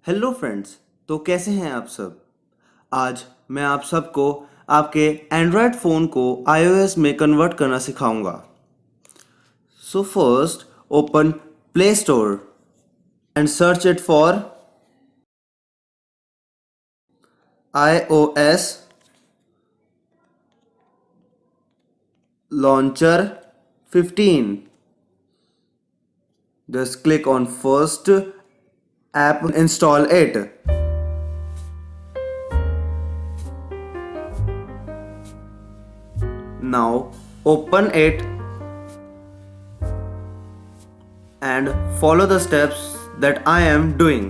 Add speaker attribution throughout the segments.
Speaker 1: Hello friends. तो कैसे हैं आप सब। आज मैं आप सबको आपके एंड्रॉयड फ़ोन को iOS में कन्वर्ट करना सिखाऊंगा। So first open play store and search it for iOS launcher 15. Just click on first app, install it. Now open it and follow the steps that I am doing.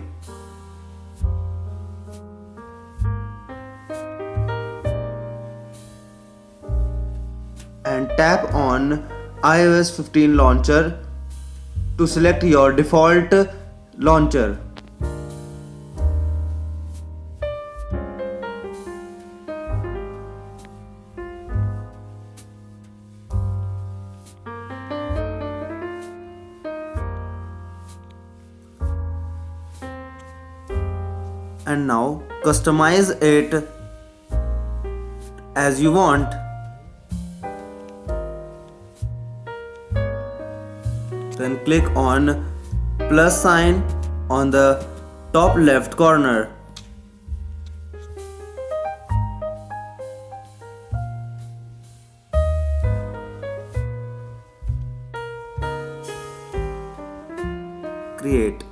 Speaker 1: And tap on iOS 15 launcher to select your default launcher. And now customize it as you want. Then click on plus sign on the top left corner. Create.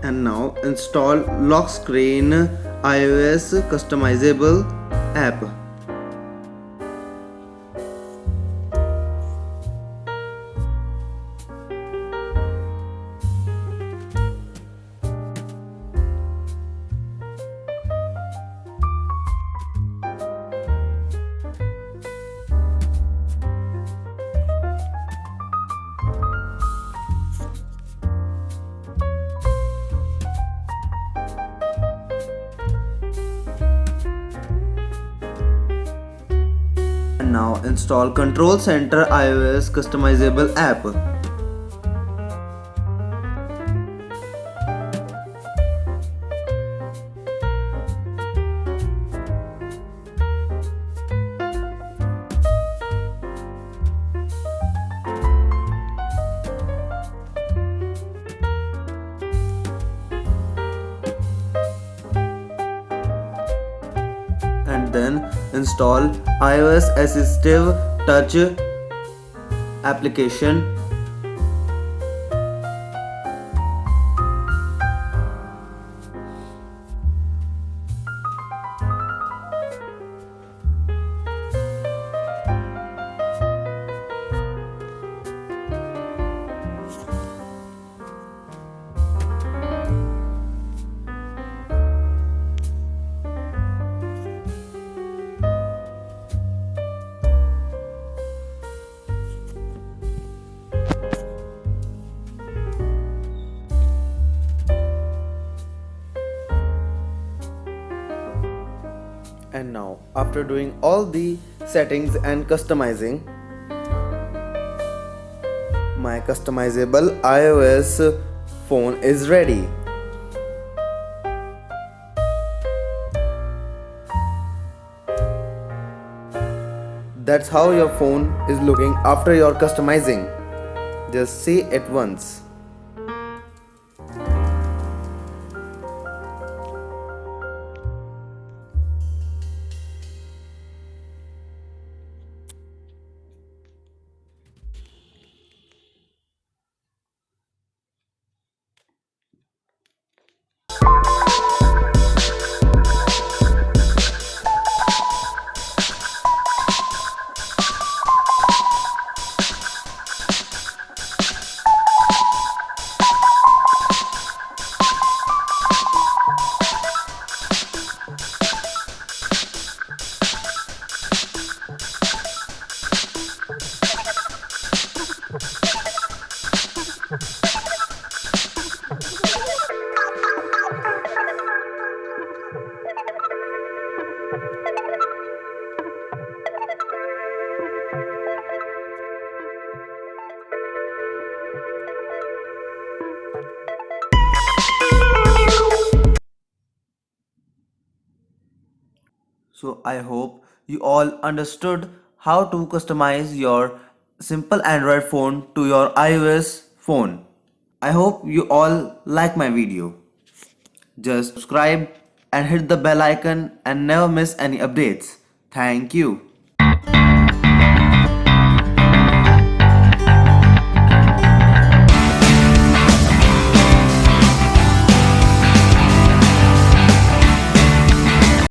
Speaker 1: And now install lock screen iOS customizable app. And now install Control Center iOS customizable app. And then install iOS Assistive Touch application. And now, after doing all the settings and customizing, my customizable iOS phone is ready. That's how your phone is looking after your customizing. Just see it once. So I hope you all understood how to customize your simple Android phone to your iOS phone. I hope you all like my video. Just subscribe and hit the bell icon and never miss any updates. Thank you.